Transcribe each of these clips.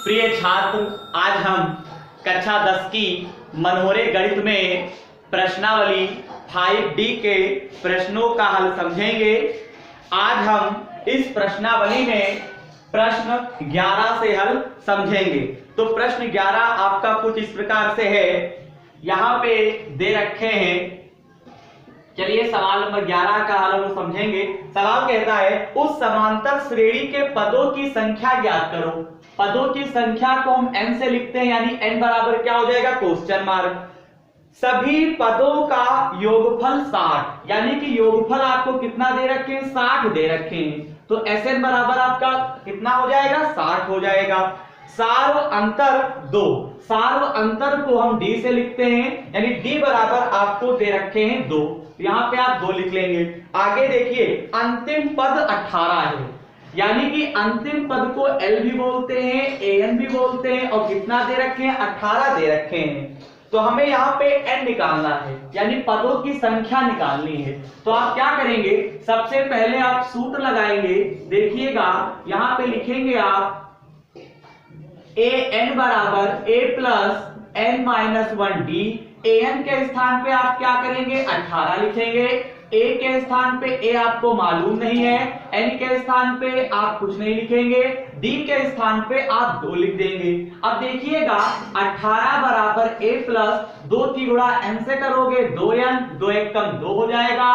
प्रिय छात्र, आज हम कक्षा 10 की मनोरे गणित में प्रश्नावली 5D के प्रश्नों का हल समझेंगे। आज हम इस प्रश्नावली में प्रश्न 11 से हल समझेंगे। तो प्रश्न 11 आपका कुछ इस प्रकार से है, यहाँ पे दे रखे हैं। चलिए सवाल नंबर 11 का हल हम समझेंगे। सवाल कहता है उस समांतर श्रेणी के पदों की संख्या ज्ञात करो। पदों की संख्या को हम n से लिखते हैं, यानी n बराबर क्या हो जाएगा, क्वेश्चन मार्क। सभी पदों का योगफल 60, यानी कि योगफल आपको कितना दे रखे हैं, 60 दे रखे हैं। तो Sn बराबर आपका कितना हो जाएगा, 60 हो जाएगा। सार्व अंतर 2, सार्व अंतर को हम d से लिखते हैं, यानी d बराबर आपको दे रखे हैं 2, यहाँ पे आप 2 लिख लेंगे। आगे देखिए अंतिम पद 18 है, यानी कि अंतिम पद को L भी बोलते हैं, An भी बोलते हैं, और कितना दे रखे हैं, 18 दे रखे हैं। तो हमें यहाँ पे n निकालना है, यानी पदों की संख्या निकालनी है। तो आप क्या करेंगे, सबसे पहले आप सूत्र लगाएंगे। देखिएगा यहाँ पे लिखेंगे आप an बराबर a प्लस n-1d। an के स्थान पे आप क्या करेंगे, 18 लिखेंगे। a के स्थान पे a आपको मालूम नहीं है, n के स्थान पे आप कुछ नहीं लिखेंगे, d के स्थान पे आप 2 लिख देंगे। अब देखिएगा 18 बराबर a प्लस 2 की गुणा n से करोगे 2n, 2 एक कम 2 हो जाएगा।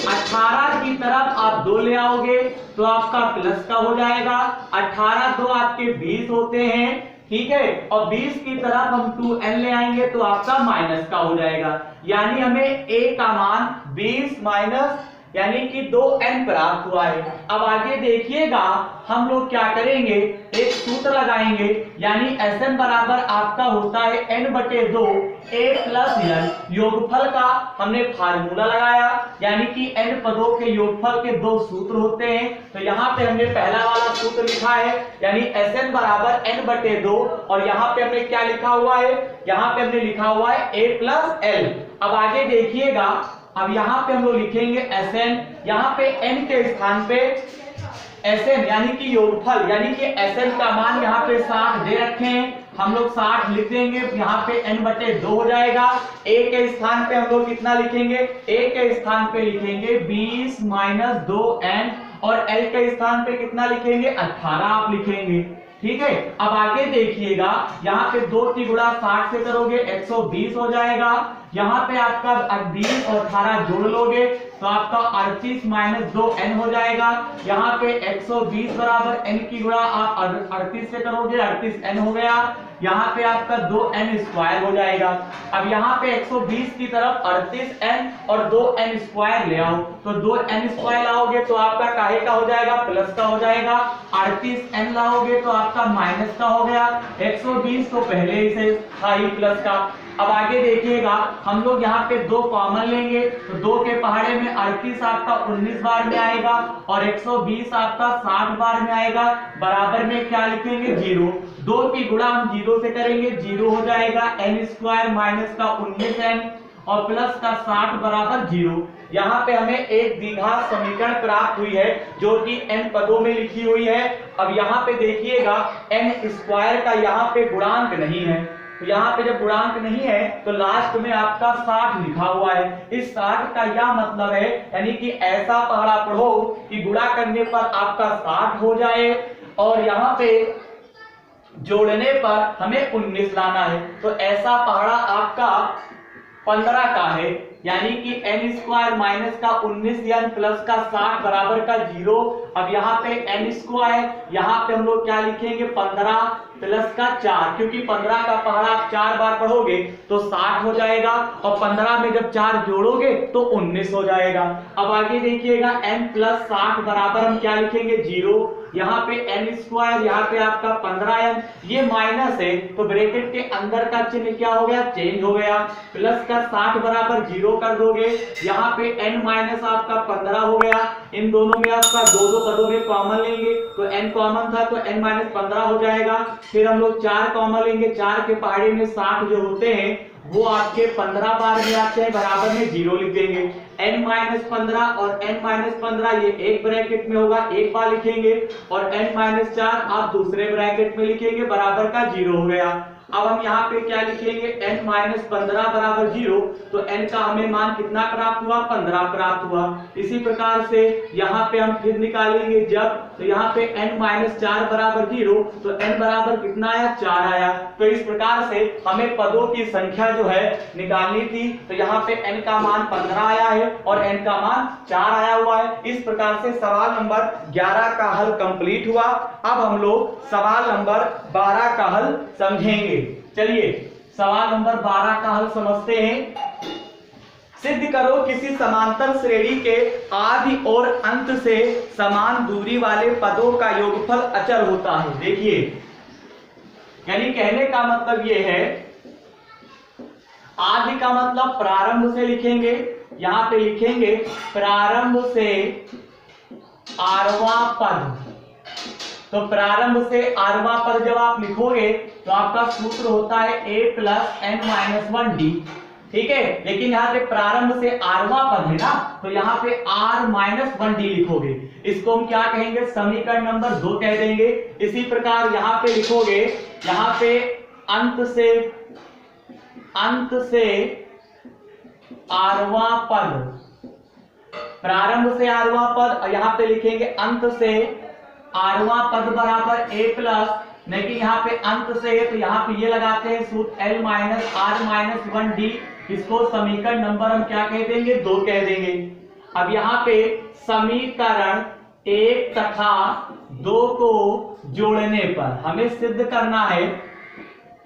18 की तरफ आप 2 ले आओगे तो आपका प्लस का हो जाएगा। 18 2 आपके 20 होते हैं, ठीक है। और 20 की तरफ हम 2n ले आएंगे तो आपका माइनस का हो जाएगा, यानी हमें a का मान 20 माइनस यानी कि 2n प्राप्त हुआ है। अब आगे देखिएगा हम लोग क्या करेंगे, एक सूत्र लगाएंगे, यानी Sn बराबर आपका होता है n/2 a प्लस n। योगफल का हमने फार्मूला लगाया, यानी कि n पदों के योगफल के 2 सूत्र होते हैं। तो यहाँ पे हमने पहला वाला सूत्र लिखा है, यानी Sn बराबर n/2, और यहाँ पे हमने क्या लिखा हुआ है, यहाँ पे हमने लिखा हुआ है a प्लस l। अब आगे देखिएगा, अब यहाँ पे हम लोग लिखेंगे Sn, यहाँ पे n के स्थान पे Sn यानी कि योगफल, यानी कि Sn का मान यहाँ पे 60 दे रखे हैं, हम लोग 60 लिख देंगे। यहाँ पे n/2 हो जाएगा। a के स्थान पे हम लोग कितना लिखेंगे, a के स्थान पे लिखेंगे 20 माइनस 2n, और l के स्थान पे कितना लिखेंगे, 18 आप लिखेंगे, ठीक है। अब आगे देखिएगा यहाँ पे 2 की गुणा 60 से करोगे 120 हो जाएगा। यहाँ पे आपका 20 और 18 जोड़ लोगे तो आपका 38 माइनस 2n हो जाएगा। यहाँ पे 120 बराबर n की गुणा आप 38 से करोगे 38n हो गया। यहाँ पे आपका 2n स्क्वायर हो जाएगा। अब यहाँ पे 120 की तरफ 38n और 2n स्क्वायर ले आओ, तो 2n स्क्वायर लाओगे तो आपका काहे का हो जाएगा, प्लस का हो जाएगा। 38n लाओगे तो आपका माइनस का हो गया। 120 तो पहले ही से था ही प्लस का। अब आगे देखिएगा हम लोग यहाँ पे 2 कॉमन लेंगे, तो 2 के पहाड़े में 38 आपका 19 बार में आएगा, और 120 आपका 60 बार में आएगा। बराबर में क्या लिखेंगे, 0। 2 की गुणा हम 0 से करेंगे, 0 हो जाएगा। n स्क्वायर माइनस का 19n और प्लस का 60 बराबर 0। यहाँ पे हमें एक द्विघात समीकरण प्राप्त हुई है, जो कि n पदों में लिखी हुई है। अब यहाँ पे देखिएगा n स्क्वायर का यहाँ पे गुणांक नहीं है, तो यहाँ पे जब गुणांक नहीं है तो लास्ट में आपका 60 लिखा हुआ है। इस 60 का यह मतलब है, यानी कि ऐसा पहाड़ा पढ़ो कि गुणा करने पर आपका 60 हो जाए, और यहाँ पे जोड़ने पर हमें 19 लाना है। तो ऐसा पहाड़ा आपका 15 का है, यानी कि n स्क्वायर माइनस का 19 या प्लस का 60 बराबर का 0। अब यहाँ पे n स्क्वायर, यहाँ पे हम लोग क्या लिखेंगे, 15 प्लस का 4, क्योंकि 15 का पहाड़ा आप 4 बार पढ़ोगे तो 60 हो जाएगा, और 15 में जब 4 जोड़ोगे तो 19 हो जाएगा। अब आगे देखिएगा n प्लस 60 बराबर हम क्या लिखेंगे, 0। यहाँ पे n स्क्वायर, यहाँ पे आपका 15n, ये माइनस है तो ब्रैकेट के अंदर का चिन्ह क्या हो गया, चेंज हो गया। प्लस का 60 बराबर 0 कर दोगे, यहाँ पे n माइनस आपका 15 हो गया। इन दोनों में आपका 2 पदों में कॉमन लेंगे, तो n कॉमन था तो n माइनस 15 हो जाएगा। फिर हम लोग 4 कॉमन लेंगे, 4 के पहाड़े में 60 जो होते हैं वो आपके 15 बार में आते हैं, बराबर में 0 लिख देंगे। n-15 और n-15 ये एक ब्रैकेट में होगा, एक बार लिखेंगे, और n-4 आप दूसरे ब्रैकेट में लिखेंगे, बराबर का 0 हो गया। अब हम यहाँ पे क्या लिखेंगे, n-15 बराबर 0, तो n का हमें मान कितना प्राप्त हुआ, 15 प्राप्त हुआ। इसी प्रकार से यहाँ पे हम फिर निकालेंगे जब, तो यहाँ पे n-4 बराबर 0, तो n बराबर कितना आया, 4 आया। तो इस प्रकार से हमें पदों की संख्या जो है निकालनी थी, तो यहाँ पे n का मान 15 आया है और n का मान 4 आया हुआ है। इस प्रकार से सवाल नंबर 11 का हल कंप्लीट हुआ। अब हम लोग सवाल नंबर 12 का हल समझेंगे। चलिए सवाल नंबर 12 का हल समझते हैं। सिद्ध करो किसी समांतर श्रेणी के आदि और अंत से समान दूरी वाले पदों का योगफल अचर होता है। देखिए, यानी कहने का मतलब ये है, आदि का मतलब प्रारंभ से लिखेंगे, यहां पे लिखेंगे प्रारंभ से आरवां पद। तो प्रारंभ से आरवां पद जब आप लिखोगे तो आपका सूत्र होता है a + n-1d, ठीक है। लेकिन यहाँ पे प्रारंभ से आरवां पद है ना, तो यहाँ पे r-1d लिखोगे। इसको हम क्या कहेंगे, समीकरण नंबर 2 कह देंगे। इसी प्रकार यहाँ पे लिखोगे, यहाँ पे अंत से आरवां पद, प्रारंभ से आरवां पद, और यहाँ पे लिखेंगे अंत से आरवां पद बराबर a+, लेकिन यहाँ पे अंत से है तो यहाँ पे ये लगाते हैं सूत्र l-r-1d। इसको समीकरण नंबर हम क्या कह देंगे, 2 कह देंगे। अब यहाँ पे समीकरण 1 तथा 2 को जोड़ने पर हमें सिद्ध करना है,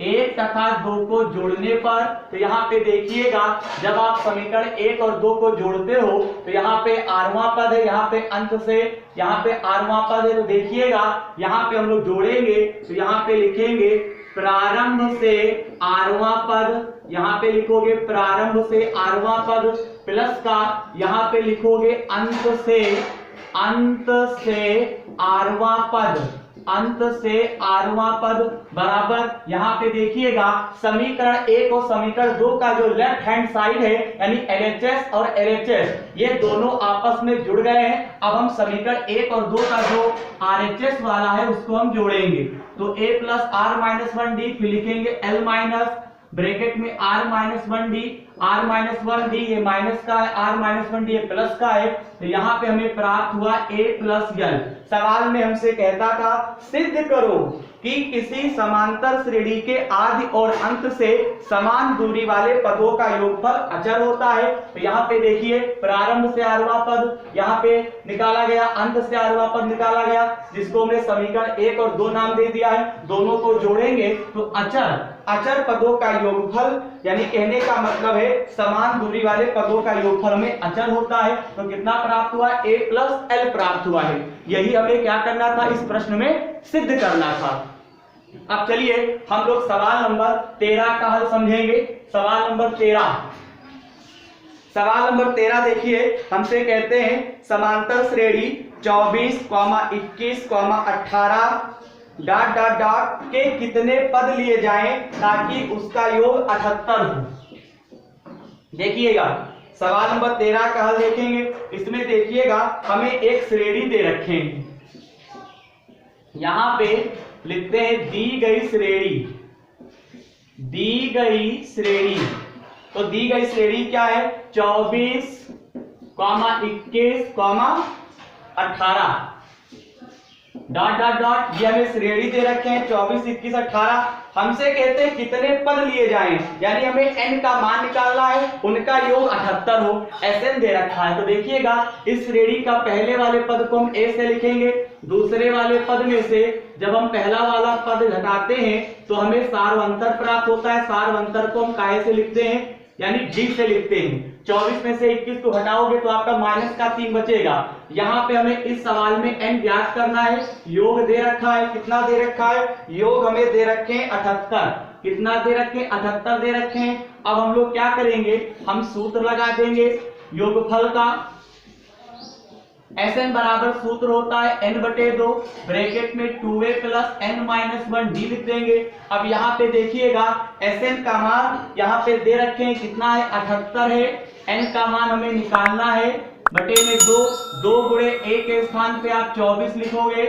1 तथा 2 को जोड़ने पर, तो यहाँ पे देखिएगा जब आप समीकरण 1 और 2 को जोड़ते हो तो यहाँ पे आरवां पद है, यहाँ पे अंत से यहाँ पे आरवां पद है, तो देखिएगा यहाँ पे हम लोग जोड़ेंगे तो यहाँ पे लिखेंगे प्रारंभ से आरवां पद, यहाँ पे लिखोगे प्रारंभ से आरवां पद प्लस का यहाँ पे लिखोगे अंत से आरवां पद, अंत से आरवां पद बराबर, यहाँ पे देखिएगा समीकरण 1 और समीकरण 2 का जो लेफ्ट हैंड साइड है यानी LHS और LHS ये दोनों आपस में जुड़ गए हैं। अब हम समीकरण 1 और 2 का जो RHS वाला है उसको हम जोड़ेंगे, तो a + r-1d, फिर लिखेंगे l- ब्रैकेट में r-1d, r-1d ये माइनस का है, r-1d ये प्लस का है, तो यहाँ पे हमें प्राप्त हुआ a + l। सवाल में हमसे कहता था सिद्ध करो कि किसी समांतर श्रेणी के आदि और अंत से समान दूरी वाले पदों का योगफल अचर होता है। तो यहाँ पे देखिए प्रारंभ से आरवां पद यहाँ पे निकाला गया, अंत से आरवां पद निकाला गया, जिसको हमने समीकरण 1 और 2 नाम दे दिया है। दोनों को जोड़ेंगे तो अचर पदों का योगफल, यानी कहने का मतलब है समान दूरी वाले पदों का योगफल में अचर होता है। तो कितना प्राप्त हुआ, a + l प्राप्त हुआ है। यही हमें क्या करना था, इस प्रश्न में सिद्ध करना था। अब चलिए हम लोग सवाल नंबर 13 का हल समझेंगे। सवाल नंबर 13 देखिए, हमसे कहते हैं समांतर श्रेणी 24, 21, 18 ... के कितने पद लिए जाएं ताकि उसका योग 78 हो। देखिएगा सवाल नंबर 13 का हल देखेंगे। इसमें देखिएगा हमें एक श्रेणी दे रखे हैं, यहां पे लिखते हैं दी गई श्रेणी। तो दी गई श्रेणी क्या है, 24, 21, 18 ... ये हमें श्रेणी दे रखे हैं 24, 21, 18। हमसे कहते हैं कितने पद लिए जाएं, यानी हमें n का मान निकालना है, उनका योग 78 हो, Sn दे रखा है। तो देखिएगा इस श्रेणी का पहले वाले पद को हम a से लिखेंगे, दूसरे वाले पद में से जब हम पहला वाला पद घटाते हैं तो हमें सारवंतर प्राप्त होता है। सारवंतर को हम काहे से लिखते हैं, यानी d से लिखते हैं। 24 में से 21 को घटाओगे तो आपका -3 बचेगा। यहाँ पे हमें इस सवाल में n ज्ञात करना है। योग दे रखा है, कितना दे रखा है, योग हमें दे रखे हैं 78। कितना दे रखे हैं, 78 दे रखे हैं। अब हम लोग क्या करेंगे, हम सूत्र लगा देंगे योगफल का। Sn बराबर सूत्र होता है n/2 ब्रैकेट में 2a प्लस n-1d लिख देंगे। अब यहाँ पे देखिएगा Sn का मान यहाँ पे दे रखे हैं कितना है 78 है, n का मान हमें निकालना है बटे में 2 गुणे a के स्थान पे आप 24 लिखोगे,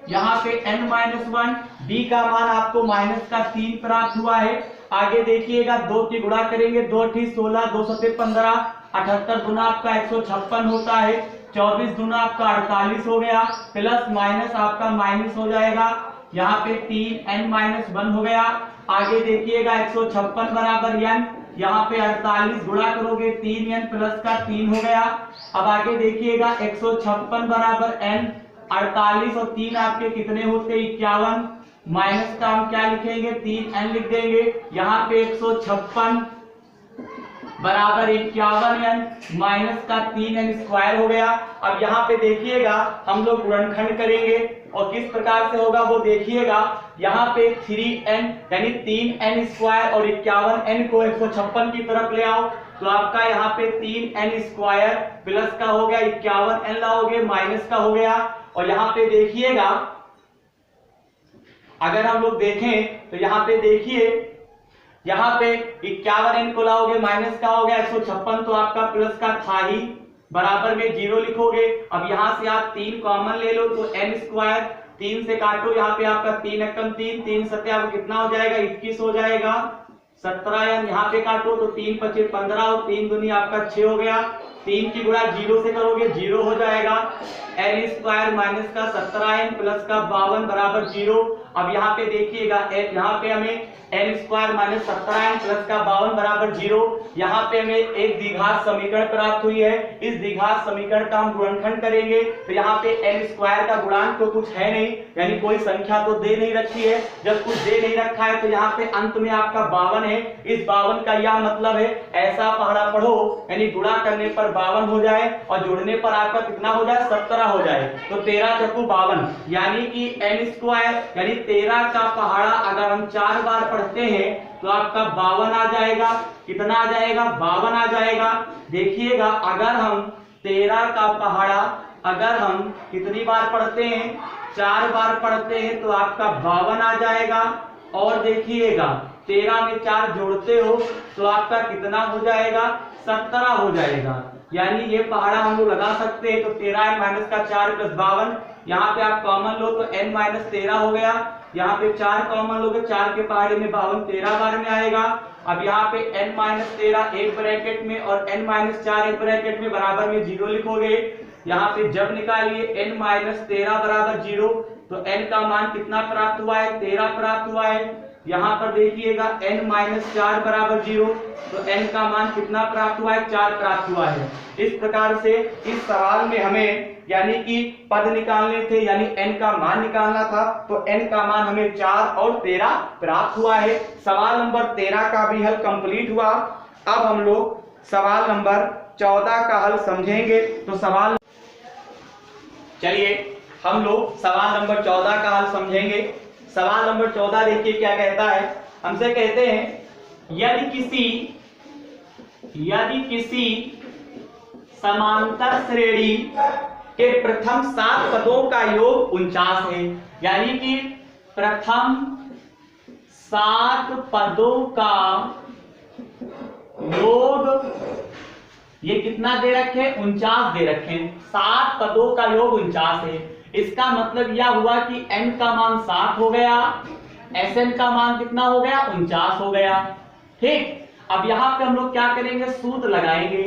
यहाँ पे n-1 d का मान आपको माइनस का 3 प्राप्त हुआ है। आगे देखिएगा 2 की गुणा करेंगे 2 × 16 2 × 15 78 गुना आपका 156 होता है, 24 गुना आपका 48 हो गया, प्लस माइनस आपका माइनस हो जाएगा, यहाँ पे 3n-1 हो गया। आगे देखिएगा 156 बराबर n, यहाँ पे 48 गुणा करोगे 3n प्लस का 3 हो गया। अब आगे देखिएगा 156 बराबर n, 48 और 3 आपके कितने होते 51, माइनस का हम क्या लिखेंगे 3n लिख देंगे, यहाँ पे 156 बराबर 51n माइनस का 3n स्क्वायर हो गया। अब यहाँ पे देखिएगा हम लोग गुणनखंड करेंगे और किस प्रकार से होगा वो देखिएगा, यहाँ पे 3n यानी 3n स्क्वायर और 51n को 156 की तरफ ले आओ तो आपका यहाँ पे 3n स्क्वायर प्लस का हो गया 51n लाओगे माइनस का हो गया। और यहाँ पे देखिएगा अगर हम लोग देखें तो यहाँ पे देखिए यहाँ पे 51n को लाओगे माइनस का हो गया 156 तो आपका प्लस का था ही, बराबर में 0 लिखोगे। अब यहाँ से आप 3 कॉमन ले लो तो n स्क्वायर 3 से काटो, यहाँ पे आपका 3 एकम 3 3 सत्या आपको कितना हो जाएगा 21 हो जाएगा, 17n यहाँ पे काटो तो 3 × 5 = 15 और 3 दूनी आपका 6 हो गया, 3 की गुणा 0 से करोगे 0 हो जाएगा, n स्क्वायर माइनस का 17n प्लस का 52 बराबर 0। अब यहाँ पे देखिएगा यहाँ पे हमें n square minus 17n plus का 52 बराबर 0, यहाँ पे हमें एक द्विघात समीकरण प्राप्त हुई है। इस द्विघात समीकरण का हम गुणनखंड करेंगे तो यहाँ पे n स्क्वायर का गुणांक तो कुछ है नहीं, यानी कोई संख्या तो दे नहीं रखी है, जब कुछ दे नहीं रखा है तो यहाँ पे अंत में आपका 52 है। इस 52 का यह मतलब है ऐसा पहाड़ा पढ़ो यानी गुणा करने पर 52 हो जाए और जोड़ने पर आपका कितना हो जाए 17 हो जाए, तो 13 × 52 यानी कि n स्क्वायर यानी 13 का पहाड़ा अगर हम 4 बार पढ़ते हैं तो आपका 52 आ जाएगा। कितना आ जाएगा 52 आ जाएगा। देखिएगा अगर हम 13 का पहाड़ा अगर हम कितनी बार पढ़ते हैं 4 बार पढ़ते हैं तो आपका 52 आ जाएगा। और देखिएगा 13 में 4 जोड़ते हो तो आपका कितना हो जाएगा 17 हो जाएगा, यानी ये पहाड़ा हम लोग लगा सकते हैं। तो 13n माइनस का 4 प्लस 52, यहाँ पे आप कॉमन लो तो n माइनस 13 हो गया, यहाँ पे 4 कॉमन लोगे 4 के पहाड़े में 52 13 बार में आएगा। अब यहाँ पे n माइनस 13 एक ब्रैकेट में और n माइनस 4 एक ब्रैकेट में बराबर में 0 लिखोगे। यहाँ पे जब निकालिए n माइनस 13 बराबर 0 तो n का मान कितना प्राप्त हुआ है 13 प्राप्त हुआ है। यहाँ पर देखिएगा n माइनस 4 बराबर 0 तो n का मान कितना प्राप्त हुआ है 4 प्राप्त हुआ है। इस प्रकार से इस सवाल में हमें यानी कि पद निकालने थे यानी n का मान निकालना था, तो n का मान हमें 4 और 13 प्राप्त हुआ है। सवाल नंबर 13 का भी हल कंप्लीट हुआ। अब हम लोग सवाल नंबर 14 का हल समझेंगे। तो चलिए हम लोग सवाल नंबर 14 का हल समझेंगे। सवाल नंबर 14 देखिए क्या कहता है, हमसे कहते हैं यदि किसी समांतर श्रेणी के प्रथम 7 पदों का योग 49 है, यानी कि प्रथम 7 पदों का योग ये कितना दे रखे 49 दे रखे हैं। 7 पदों का योग 49 है, इसका मतलब यह हुआ कि n का मान 7 हो गया, Sn का मान कितना हो गया 49 हो गया। ठीक, अब यहाँ पे हम लोग क्या करेंगे सूत्र लगाएंगे।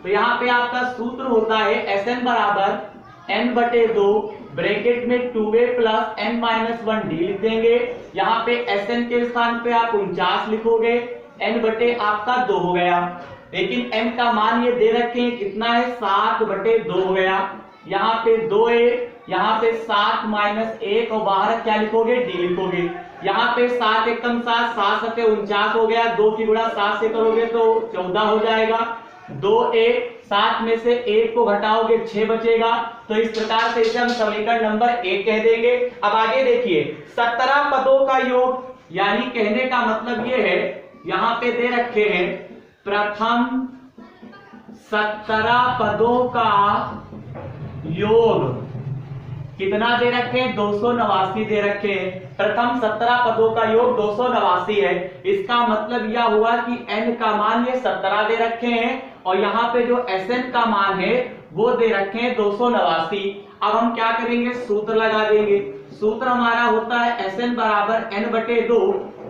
तो यहाँ पे आपका सूत्र होता है Sn बराबर n/2 ब्रैकेट में 2a प्लस n-1d लिख देंगे। यहाँ पे Sn के स्थान पे आप 49 लिखोगे, n/ आपका 2 हो गया, लेकिन n का मान ये दे रखे हैं कितना है 7/2 हो गया। यहाँ पे 2a, यहाँ पे 7 माइनस 1 और बाहर क्या लिखोगे d लिखोगे। यहाँ पे 7 एकम 7 7 सते 49 हो गया, 2 की गुणा 7 से करोगे तो 14 हो जाएगा। 2a 7 में से 1 को घटाओगे 6 बचेगा। तो इस प्रकार से इसे हम समीकरण नंबर 1 कह देंगे। अब आगे देखिए 17 पदों का योग, यानी कहने का मतलब ये है यहाँ पे दे रखे हैं प्रथम 17 पदों का योग कितना दे रखे हैं, 289 दे रखे हैं। प्रथम 17 पदों का योग 289 है। इसका मतलब यह हुआ कि n का मान ये 17 दे रखे हैं और यहाँ पे जो Sn का मान है वो दे रखे हैं 289। अब हम क्या करेंगे, सूत्र लगा देंगे। सूत्र हमारा होता है Sn बराबर n/2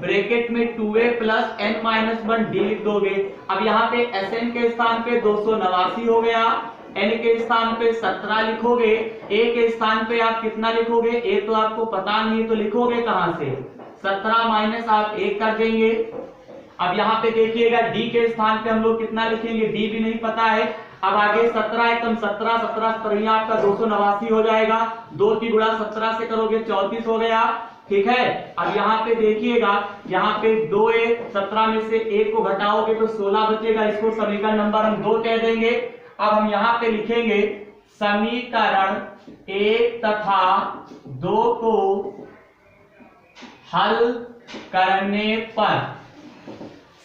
ब्रैकेट में 2a प्लस n-1 d लिख दोगे। अब यहाँ पे Sn के स्थान पे 289 हो गया, n के स्थान पे 17 लिखोगे, a के स्थान पे आप कितना लिखोगे, a तो आपको पता नहीं तो लिखोगे कहां से, 17 माइनस आप 1 कर देंगे। अब यहाँ पे देखिएगा d के स्थान पे हम लोग कितना लिखेंगे, d भी नहीं पता है। अब आगे 17 एकदम 17 17 आपका 289 हो जाएगा, 2 की गुणा 17 से करोगे 34 हो गया। ठीक है, अब यहाँ पे देखिएगा, यहाँ पे 2a 17 में से 1 को घटाओगे तो 16 बचेगा, इसको समीकरण नंबर हम 2 कह देंगे। अब हम यहाँ पे लिखेंगे समीकरण 1 तथा 2 को हल करने पर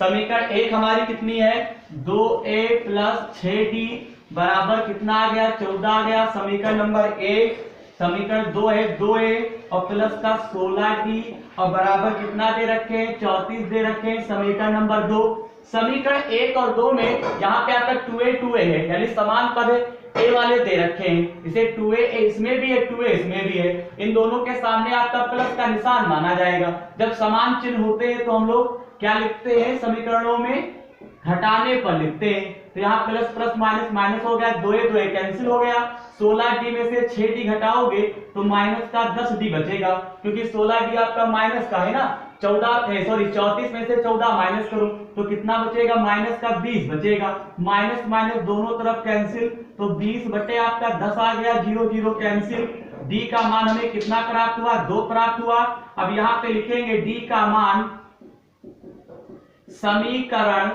समीकरण 1 हमारी कितनी है, 2a प्लस 6d बराबर कितना आ गया, 14 आ गया। समीकरण नंबर 1, समीकरण 2 है 2a और प्लस का 16d और बराबर कितना दे रखे हैं, 34 दे रखे हैं। समीकरण नंबर 2, समीकरण 1 और 2 में यहाँ पे आपका 2a है, यानी समान पद a वाले दे रखे हैं, इसे 2a इसमें भी है 2a इसमें भी है। इन दोनों के सामने आपका प्लस का निशान माना जाएगा। जब समान चिन्ह होते हैं तो हम लोग क्या लिखते हैं, समीकरणों में घटाने पर लिखते हैं। तो यहाँ प्लस प्लस माइनस माइनस हो गया, 2a कैंसिल हो गया। 16d में से 6d घटाओगे तो माइनस का 10d बचेगा, क्योंकि 16d आपका माइनस का है ना। 34 में से 14 माइनस करो तो कितना बचेगा, माइनस का 20 बचेगा। माइनस माइनस दोनों तरफ कैंसिल, तो 20 बटे आपका 10 आ गया, 0 0 कैंसिल। d का मान हमें कितना प्राप्त हुआ, 2 प्राप्त हुआ। अब यहाँ पे लिखेंगे d का मान समीकरण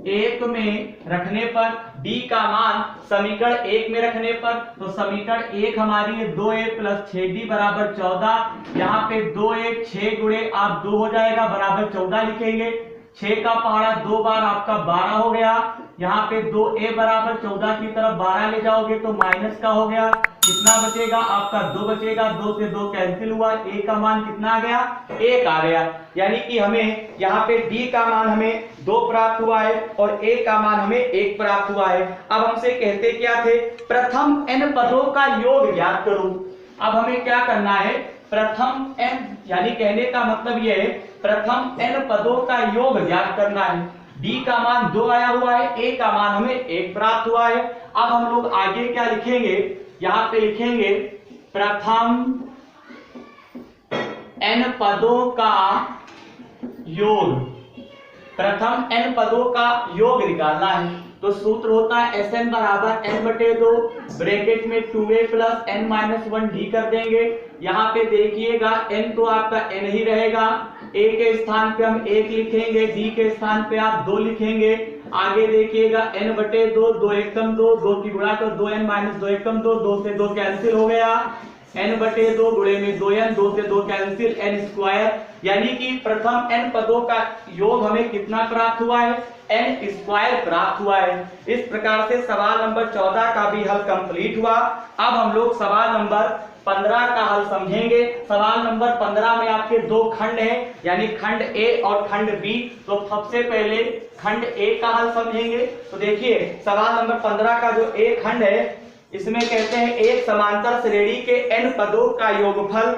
1 में रखने पर, d का मान समीकरण 1 में रखने पर, तो समीकरण 1 हमारी है 2a प्लस 6d बराबर 14। यहाँ पे 2a 6 गुणे आप 2 हो जाएगा बराबर 14 लिखेंगे। 6 का पहाड़ा 2 बार आपका 12 हो गया। यहाँ पे 2a बराबर 14 की तरफ 12 ले जाओगे तो माइनस का हो गया, कितना बचेगा आपका 2 बचेगा, 2 से 2 कैंसिल हुआ, a का मान कितना आ गया, 1 आ गया। यानी कि हमें यहाँ पे d का मान हमें 2 प्राप्त हुआ है और a का मान हमें 1 प्राप्त हुआ है। अब हमसे कहते क्या थे, प्रथम n पदों का योग ज्ञात करो। अब हमें क्या करना है, प्रथम n, यानी कहने का मतलब यह है प्रथम n पदों का योग ज्ञात करना है। d का मान 2 आया हुआ है, a का मान हमें 1 प्राप्त हुआ है। अब हम लोग आगे क्या लिखेंगे, यहाँ पे लिखेंगे प्रथम n पदों का योग, प्रथम n पदों का योग निकालना है। तो सूत्र होता है Sn बराबर n/2 ब्रैकेट में 2a प्लस n-1 d कर देंगे। यहाँ पे देखिएगा n तो आपका n ही रहेगा, a के स्थान पे हम 1 लिखेंगे, d के स्थान पे आप 2 लिखेंगे। आगे देखिएगा n/2, 2 एकम 2, 2 की गुणा तो 2n माइनस 2 एकम 2, 2 से 2 कैंसिल हो गया। n/2 गुणे में 2n, 2 से 2 कैंसिल, n स्क्वायर। यानी कि प्रथम n पदों का योग हमें कितना प्राप्त हुआ है, n स्क्वायर प्राप्त हुआ है। इस प्रकार से सवाल नंबर 14 का भी हल कंप्लीट हुआ। अब हम लोग सवाल नंबर 15 का हल समझेंगे। सवाल नंबर 15 में आपके 2 खंड हैं, यानी खंड A और खंड B। तो सबसे पहले खंड A का हल समझेंगे। तो देखिए सवाल नंबर 15 का जो A खंड है, इसमें कहते हैं एक समांतर श्रेणी के n पदों का योगफल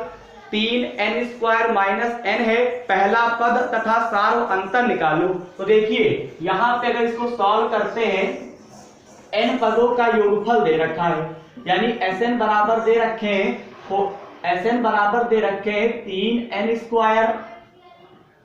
3n² माइनस n है, पहला पद तथा सार्व अंतर निकालो। तो देखिए यहाँ पे अगर इसको सॉल्व करते हैं, n पदों का योगफल दे रखा है, यानी Sn बराबर दे रखे हैं, तो Sn बराबर दे रखे हैं 3n²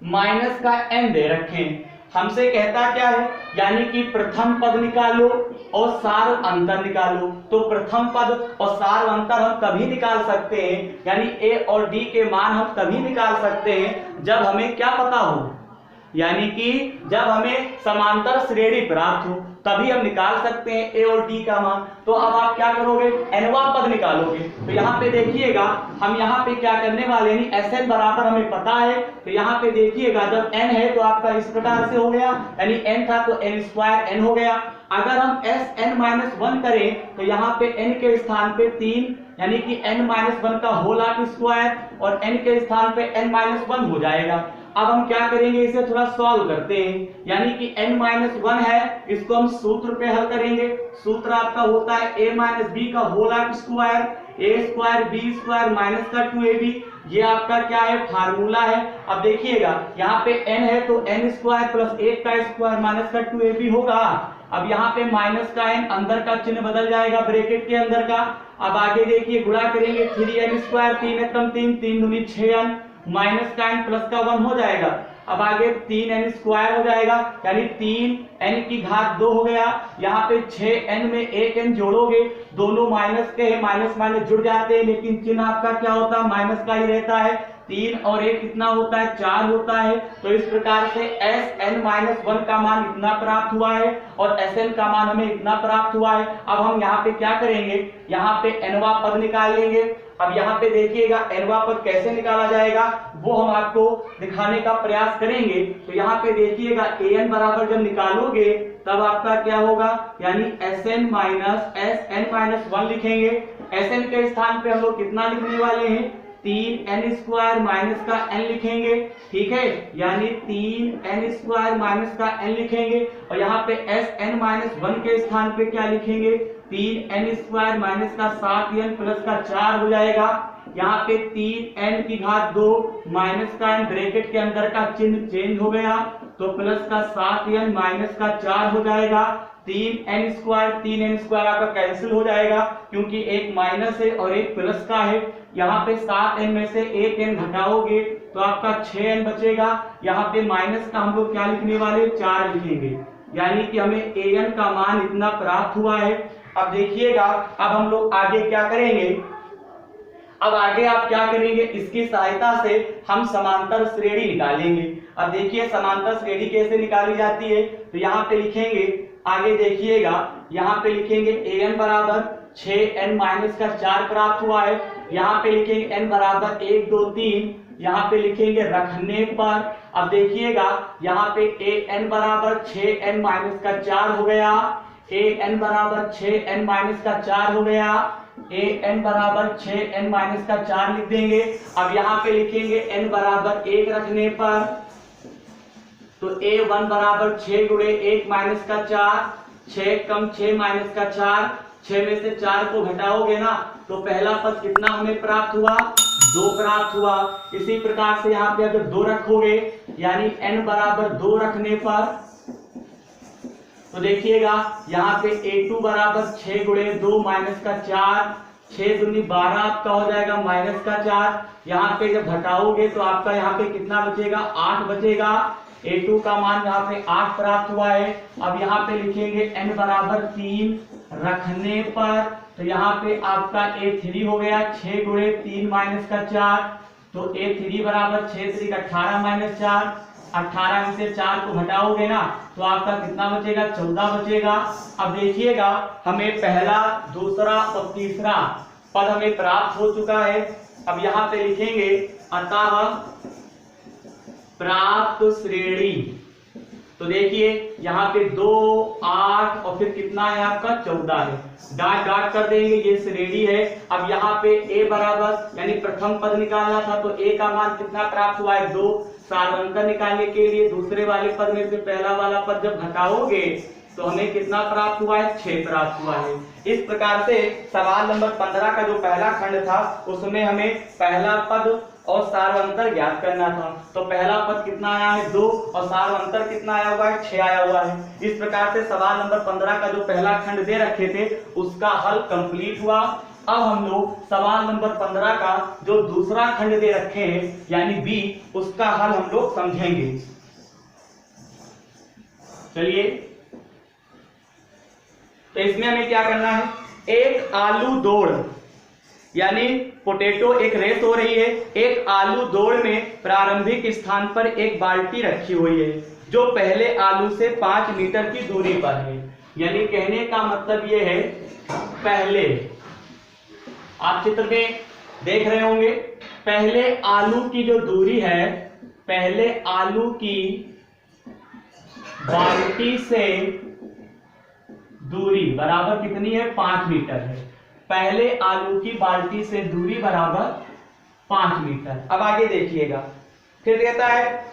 माइनस का n दे रखे हैं। हमसे कहता क्या है, यानी कि प्रथम पद निकालो और सार्व अंतर निकालो। तो प्रथम पद और सार्व अंतर हम तभी निकाल सकते हैं, यानी a और d के मान हम तभी निकाल सकते हैं जब हमें क्या पता हो, यानी कि जब हमें समांतर श्रेणी प्राप्त हो, तभी हम निकाल सकते हैं a और d का मान। तो अब आप क्या करोगे, nवां पद निकालोगे। तो यहाँ पे देखिएगा हम यहाँ पे क्या करने वाले, यानी Sn बराबर हमें पता है। तो यहाँ पे देखिएगा जब n है तो आपका इस प्रकार से हो गया, यानी n था तो n² n हो गया। अगर हम Sn-1 करें तो यहाँ पे n के स्थान पे 3 यानी कि n-1 का होल स्क्वायर और n के स्थान पे n-1 हो जाएगा। अब हम क्या करेंगे, इसे थोड़ा सॉल्व करते हैं। यानी कि n-1 है, इसको हम सूत्र पे हल करेंगे। सूत्र आपका होता है a - b का whole square, a square b square minus का 2ab। ये आपका क्या है, फार्मूला है। अब देखिएगा यहाँ पे n है तो n स्क्वायर प्लस 1 का स्क्वायर माइनस का 2ab होगा। अब यहाँ पे माइनस का n, अंदर का चिन्ह बदल जाएगा ब्रैकेट के अंदर का। अब आगे देखिए गुणा करेंगे, 3n स्क्वायर 3 एकम 3, 3 दूनी 6n, माइनस का n प्लस का 1 हो जाएगा। अब आगे 3n स्क्वायर हो जाएगा यानी 3n की घात 2 हो गया। यहाँ पे 6n में 1n जोड़ोगे, दोनों माइनस के हैं, माइनस माइनस जुड़ जाते हैं, लेकिन चिन्ह आपका क्या होता है, माइनस का ही रहता है। 3 और 1 कितना होता है, 4 होता है। तो इस प्रकार से Sn-1 का मान इतना प्राप्त हुआ है और Sn का मान हमें इतना प्राप्त हुआ है। अब हम यहाँ पे क्या करेंगे, यहाँ पे nवा पद निकाल लेंगे। अब यहाँ पे देखिएगा nवा पद कैसे निकाला जाएगा वो हम आपको दिखाने का प्रयास करेंगे। तो यहाँ पे देखिएगा an बराबर जब निकालोगे तब आपका क्या होगा, यानी Sn-1 लिखेंगे। Sn के स्थान पे हम लोग कितना लिखने वाले हैं, 3n स्क्वायर माइनस का n लिखेंगे, ठीक है, यानी 3n स्क्वायर माइनस का n लिखेंगे। और यहाँ पे Sn-1 के स्थान पे क्या लिखेंगे, 3n स्क्वायर माइनस का 7n प्लस का 4 हो जाएगा। यहाँ पे 3n की घात 2 माइनस का n, ब्रैकेट के अंदर का चिन्ह चेंज हो गया तो प्लस का 7n माइनस का 4 हो जाएगा। 3n स्क्वायर आपका कैंसिल हो जाएगा क्योंकि एक माइनस है और एक प्लस का है। यहाँ पे 7n में से 1n घटाओगे तो आपका 6n बचेगा। यहाँ पे माइनस का हम लोग क्या लिखने वाले, 4 लिखेंगे, यानी कि हमें an का मान इतना प्राप्त हुआ है। अब देखिएगा अब हम लोग आगे क्या करेंगे, अब आगे आप क्या करेंगे, इसकी सहायता से हम समांतर श्रेणी निकालेंगे। अब देखिए समांतर श्रेणी कैसे निकाली जाती है, तो यहाँ पे लिखेंगे, आगे देखिएगा यहाँ पे लिखेंगे an बराबर 6n माइनस का 4 प्राप्त हुआ है। यहाँ पे लिखेंगे n बराबर 1 2 3, यहाँ पे लिखेंगे रखने पर। अब देखिएगा यहाँ पे an बराबर 6n माइनस का 4 हो गया, an बराबर 6n माइनस का 4 हो गया, an बराबर 6n माइनस का 4 लिख देंगे। अब यहाँ पे लिखेंगे n बराबर 1 रखने पर, तो a1 बराबर 6 गुणे 1 माइनस का 4, 6 कम 6 माइनस का 4, 6 में से 4 को घटाओगे ना तो पहला पद कितना हमें प्राप्त हुआ, 2 प्राप्त हुआ। इसी प्रकार से यहाँ पे अगर 2 रखोगे यानी n बराबर 2 रखने पर, तो देखिएगा यहाँ पे a2 बराबर 6 गुणे 2 माइनस का 4, 6 दूनी 12 आपका हो जाएगा माइनस का 4। यहाँ पे जब घटाओगे तो आपका यहाँ पे कितना बचेगा, 8 बचेगा। a2 का मान यहाँ पे 8 प्राप्त हुआ है। अब यहाँ पे लिखेंगे n बराबर 3 रखने पर, तो यहाँ पे आपका a3 हो गया 6 गुणे 3 माइनस का 4, तो a3 बराबर 6 3 18 माइनस 4, 18 में से 4 को घटाओगे ना तो आपका कितना बचेगा, 14 बचेगा। अब देखिएगा हमें पहला दूसरा और तीसरा पद हमें प्राप्त हो चुका है। अब यहाँ पे लिखेंगे अतः प्राप्त श्रेणी, तो देखिए यहाँ पे 2 8 और फिर कितना है आपका 14 है, डाट डाट कर देंगे, ये श्रेणी है। अब यहाँ पे a बराबर यानी प्रथम पद निकालना था तो a का मान कितना प्राप्त हुआ है, 2। सारांतर निकालने के लिए दूसरे वाले पद में से पहला वाला पद जब घटाओगे तो हमें कितना प्राप्त हुआ है, 6 प्राप्त हुआ है। इस प्रकार से सवाल नंबर 15 का जो पहला खंड था उसमें हमें पहला पद और सारांतर ज्ञात करना था। तो पहला पद कितना आया है, 2, और सारांतर कितना आया हुआ है, 6 आया हुआ है। इस प्रकार से सवाल नंबर 15 का जो पहला खंड दे रखे थे उसका हल कंप्लीट हुआ। अब हम लोग सवाल नंबर 15 का जो दूसरा खंड दे रखे हैं यानी बी, उसका हल हम लोग समझेंगे। चलिए, तो इसमें हमें क्या करना है, एक आलू दौड़ यानी पोटैटो एक रेस हो रही है। एक आलू दौड़ में प्रारंभिक स्थान पर एक बाल्टी रखी हुई है जो पहले आलू से 5 मीटर की दूरी पर है। यानी कहने का मतलब ये है, पहले आप चित्र में देख रहे होंगे, पहले आलू की जो दूरी है, पहले आलू की बाल्टी से दूरी बराबर कितनी है? 5 मीटर है। पहले आलू की बाल्टी से दूरी बराबर 5 मीटर। अब आगे देखिएगा, फिर कहता है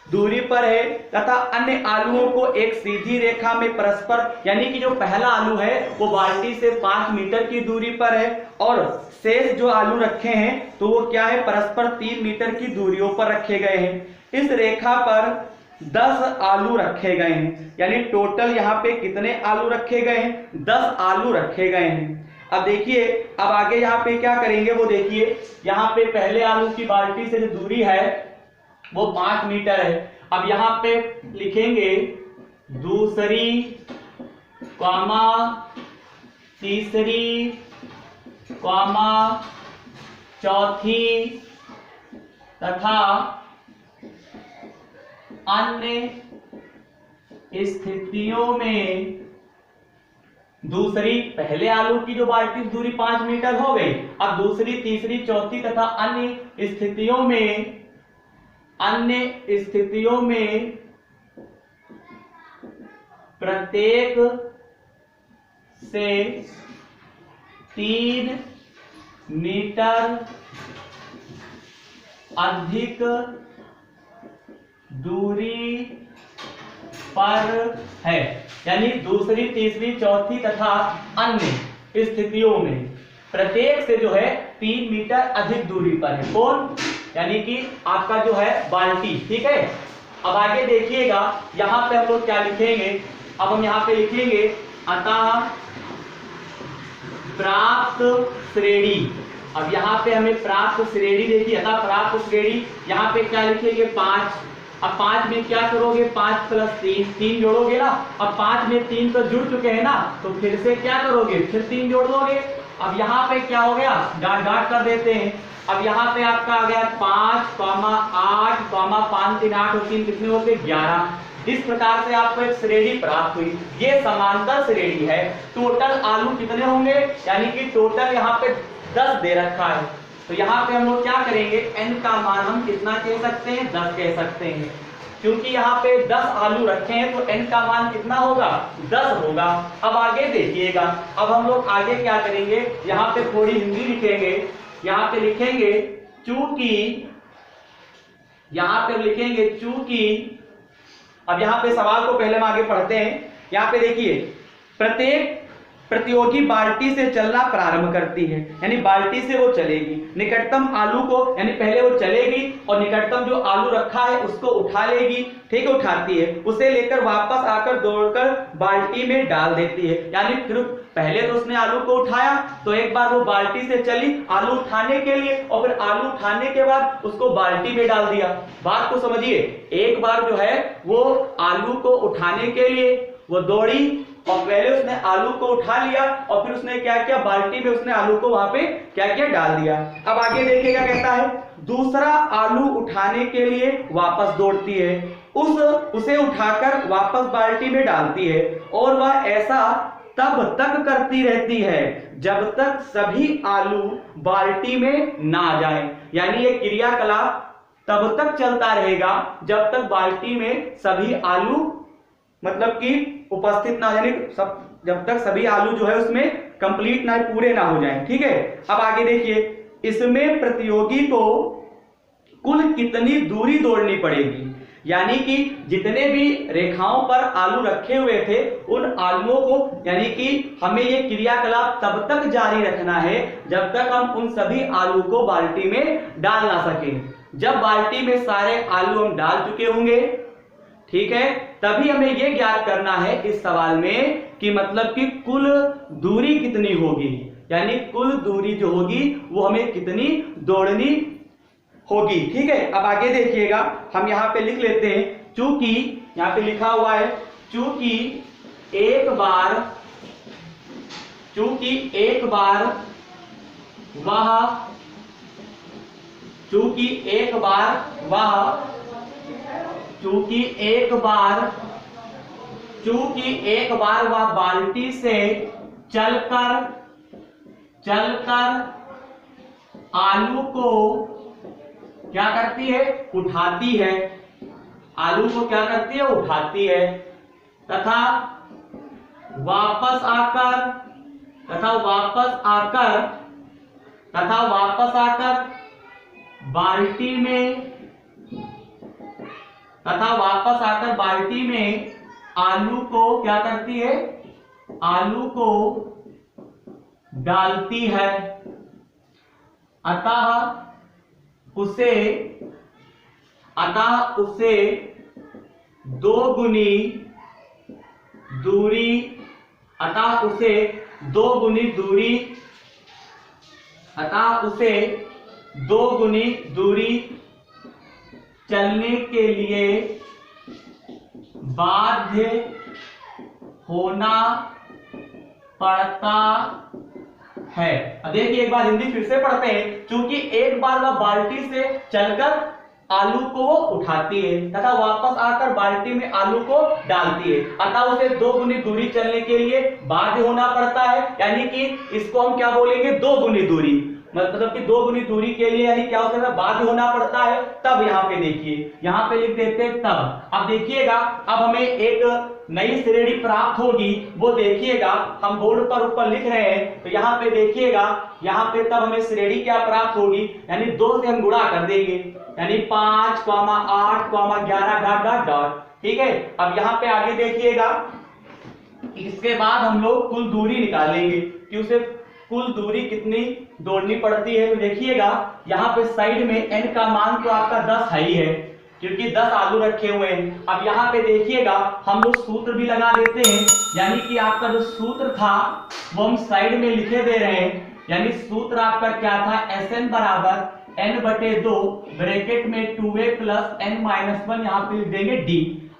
दूरी पर है तथा अन्य आलुओं को एक सीधी रेखा में परस्पर, यानी कि जो पहला आलू है वो बाल्टी से 5 मीटर की दूरी पर है और शेष जो आलू रखे हैं तो वो क्या है? परस्पर 3 मीटर की दूरियों पर रखे गए हैं। इस रेखा पर 10 आलू रखे गए हैं, यानी टोटल यहाँ पे कितने आलू रखे गए हैं? 10 आलू रखे गए हैं। अब देखिए, अब आगे यहाँ पे क्या करेंगे वो देखिए। यहाँ पे पहले आलू की बाल्टी से जो दूरी है वो 5 मीटर है। अब यहाँ पे लिखेंगे दूसरी कॉमा तीसरी कॉमा चौथी तथा अन्य स्थितियों में दूसरी, पहले आलू की जो बाल्टी की दूरी 5 मीटर हो गई। अब दूसरी, तीसरी, चौथी तथा अन्य स्थितियों में प्रत्येक से 3 मीटर अधिक दूरी पर है, यानी दूसरी, तीसरी, चौथी तथा अन्य स्थितियों में प्रत्येक से जो है 3 मीटर अधिक दूरी पर है। कौन? यानी कि आपका जो है बाल्टी। ठीक है, अब आगे देखिएगा, यहां पे हम लोग क्या लिखेंगे? अब हम यहां पे लिखेंगे अतः प्राप्त श्रेणी। अब यहाँ पे हमें प्राप्त श्रेणी देखिए, अतः प्राप्त श्रेणी यहाँ पे क्या लिखेंगे? 5। अब 5 में क्या करोगे? 5 + 3, 3 जोड़ोगे ना। अब 5 में 3 तो जुड़ चुके हैं ना, तो फिर से क्या करोगे? फिर 3 जोड़ दोगे। अब यहाँ पे क्या हो गया? डाट डाट कर देते हैं। अब यहाँ पे आपका आ गया 5, 8, 5, 3, 8 और 3 कितने होते? 11। इस प्रकार से आपको एक श्रेणी प्राप्त हुई। ये समांतर श्रेणी है। टोटल आलू कितने होंगे? यानी कि टोटल यहाँ पे 10 दे रखा है, तो यहाँ पे हम लोग क्या करेंगे? n का मान हम कितना कह सकते हैं? 10 कह सकते हैं, क्योंकि यहाँ पे 10 आलू रखे हैं तो n का मान कितना होगा? 10 होगा। अब आगे देखिएगा, अब हम लोग आगे क्या करेंगे? यहाँ पे थोड़ी हिंदी लिखेंगे। यहाँ पे लिखेंगे चूंकि, यहाँ पे लिखेंगे चूंकि। अब यहाँ पे सवाल को पहले हम आगे पढ़ते हैं। यहाँ पे देखिए, प्रत्येक प्रतियोगी बाल्टी से चलना प्रारंभ करती है, यानी बाल्टी से वो चलेगी। निकटतम आलू को, यानी पहले वो चलेगी और निकटतम जो आलू रखा है उसको उठा लेगी। ठीक है, उठाती है, उसे लेकर वापस आकर दौड़कर बाल्टी में डाल देती है। यानी फिर पहले तो उसने आलू को उठाया, तो एक बार वो बाल्टी से चली आलू उठाने के लिए, और फिर आलू उठाने के बाद उसको बाल्टी में डाल दिया। बात को समझिए, एक बार जो है वो आलू को उठाने के लिए वो दौड़ी और पहले उसने आलू को उठा लिया और फिर उसने क्या किया? बाल्टी में उसने आलू को वहां पे क्या किया? डाल दिया। अब आगे देखिएगा, कहता है दूसरा आलू उठाने के लिए वापस दौड़ती है, उसे उठाकर वापस बाल्टी में डालती है और वह ऐसा तब तक करती रहती है जब तक सभी आलू बाल्टी में ना जाए। यानी ये क्रियाकलाप तब तक चलता रहेगा जब तक बाल्टी में सभी आलू मतलब कि उपस्थित ना, यानी सब, जब तक सभी आलू जो है उसमें कंप्लीट ना, पूरे ना हो जाएं। ठीक है, अब आगे देखिए, इसमें प्रतियोगी को कुल कितनी दूरी दौड़नी पड़ेगी? यानी कि जितने भी रेखाओं पर आलू रखे हुए थे उन आलुओं को, यानी कि हमें ये क्रियाकलाप तब तक जारी रखना है जब तक हम उन सभी आलू को बाल्टी में डाल ना सकें। जब बाल्टी में सारे आलू हम डाल चुके होंगे, ठीक है, तभी हमें यह ज्ञात करना है इस सवाल में कि मतलब कि कुल दूरी कितनी होगी, यानी कुल दूरी जो होगी वो हमें कितनी दौड़नी होगी। ठीक है, अब आगे देखिएगा, हम यहां पे लिख लेते हैं, चूंकि यहां पे लिखा हुआ है चूंकि एक बार वह बाल्टी से चलकर आलू को क्या करती है? उठाती है। आलू को क्या करती है? उठाती है तथा वापस आकर बाल्टी में आलू को क्या करती है, आलू को डालती है, अतः उसे दो गुनी दूरी चलने के लिए बाध्य होना पड़ता है। अब देखिए एक बार हिंदी फिर से पढ़ते हैं। क्योंकि एक बार वह बाल्टी से चलकर आलू को वो उठाती है तथा वापस आकर बाल्टी में आलू को डालती है, अतः उसे दो गुनी दूरी चलने के लिए बाध्य होना पड़ता है। यानी कि इसको हम क्या बोलेंगे, दो गुनी दूरी, मतलब कि दो गुनी दूरी के लिए यानी क्या होता है, बाध्य होना पड़ता है। तब यहाँ पे देखिए, यहाँ पे लिख देते हैं तब। अब देखिएगा, अब हमें एक नई श्रेणी प्राप्त होगी, वो देखिएगा हम बोर्ड पर ऊपर लिख रहे हैं। तो यहाँ पे देखिएगा, यहाँ पे तब हमें श्रेणी क्या प्राप्त होगी, यानी 2 से हम गुणा कर देंगे, यानी 5, 8, 11 डॉट डॉट डॉट। ठीक है, अब यहाँ पे आगे देखिएगा, इसके बाद हम लोग कुल दूरी निकालेंगे कि उसे कुल दूरी कितनी दौड़नी पड़ती है। तो देखिएगा यहाँ पे साइड में n का मान तो आपका 10 है ही है, क्योंकि 10 आलू रखे हुए हैं। अब यहाँ पे देखिएगा हम लोग सूत्र भी लगा देते हैं, यानी कि आपका जो सूत्र था वो हम साइड में लिखे दे रहे हैं। यानी सूत्र आपका क्या था, Sn बराबर n/2 ब्रैकेट में 2a प्लस n-1, यहाँ पे लिख देंगे d।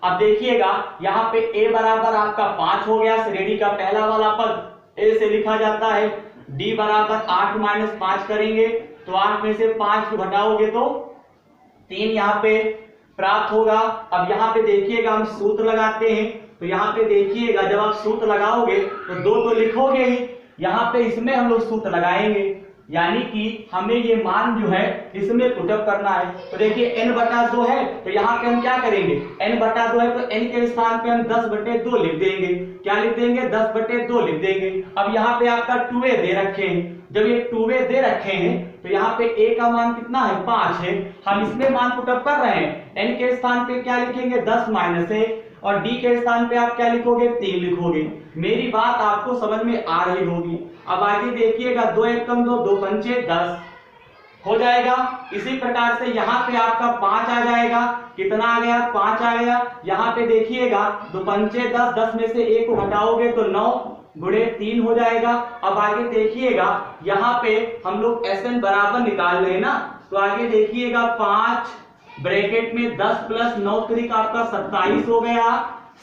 अब देखिएगा यहाँ पे a बराबर आपका 5 हो गया, श्रेणी का पहला वाला पद a से लिखा जाता है। d बराबर 8 - 5 करेंगे तो 8 में से 5 घटाओगे तो 3 यहाँ पे प्राप्त होगा। अब यहाँ पे देखिएगा हम सूत्र लगाते हैं। तो यहाँ पे देखिएगा जब आप सूत्र लगाओगे तो 2 तो लिखोगे ही, यहाँ पे इसमें हम लोग सूत्र लगाएंगे, यानी कि हमें ये मान जो है इसमें पुटअप करना है। तो देखिए n/2 है, तो यहाँ पे हम क्या करेंगे, n/2 है तो n के स्थान पे हम 10/2 लिख देंगे। क्या लिख देंगे, 10/2 लिख देंगे। अब यहाँ पे आपका 2a दे रखे हैं, जब ये 2a दे रखे हैं तो यहाँ पे a का मान कितना है, 5 है, हम इसमें मान पुटअप कर रहे हैं। n के स्थान पे क्या लिखेंगे, 10 - 1, और d के स्थान पे आप क्या लिखोगे, 3 लिखोगे। मेरी बात आपको समझ में आ रही होगी। अब आगे देखिएगा, 2 × 1 = 2, 2 × 5 = 10 हो जाएगा। इसी प्रकार से यहाँ पे आपका 5 आ जाएगा, कितना आ गया, 5 आ गया। यहाँ पे देखिएगा 2 × 5 = 10, 10 में से 1 को घटाओगे तो 9 × 3 हो जाएगा। अब आगे देखिएगा यहाँ पे हम लोग Sn बराबर निकाल रहे हैं ना, तो आगे देखिएगा 5 ब्रैकेट में 10 + 9 × आपका 27 हो गया।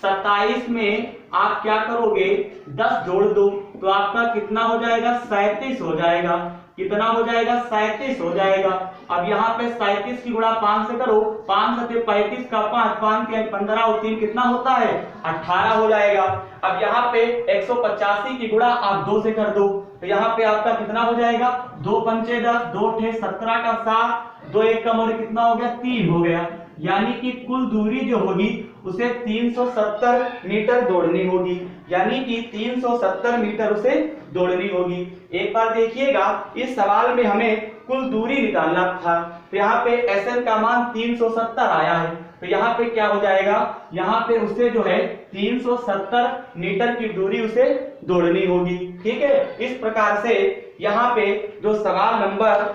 27 में आप क्या करोगे, 10 जोड़ दो तो आपका कितना हो जाएगा, 37 हो जाएगा। कितना हो जाएगा, 37 हो जाएगा। अब यहाँ पे 37 की गुणा 5 से करो, 5 × 35 का 5, 5 के 15 और 3 कितना होता है, 18 हो जाएगा। अब यहाँ पे 185 की गुणा आप 2 से कर दो, तो यहाँ पे आपका कितना हो जाएगा, 2 × 5 = 10, 2 × 17 का 7, 2 × 1 और कितना हो गया, 3 हो गया। यानी कि कुल दूरी जो होगी उसे 370 मीटर दौड़नी होगी, यानी कि 370 मीटर उसे दौड़नी होगी। एक बार देखिएगा इस सवाल में हमें कुल दूरी निकालना था, तो यहाँ पे Sn का मान 370 आया है, तो यहाँ पे क्या हो जाएगा, यहाँ पे उसे जो है 370 मीटर की दूरी उसे दौड़नी होगी। ठीक है, इस प्रकार से यहाँ पे जो सवाल नंबर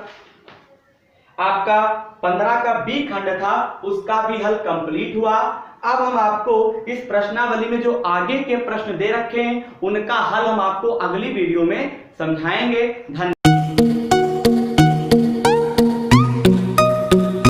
आपका 15 का बी खंड था उसका भी हल कंप्लीट हुआ। अब हम आपको इस प्रश्नावली में जो आगे के प्रश्न दे रखे हैं उनका हल हम आपको अगली वीडियो में समझाएंगे। धन्यवाद।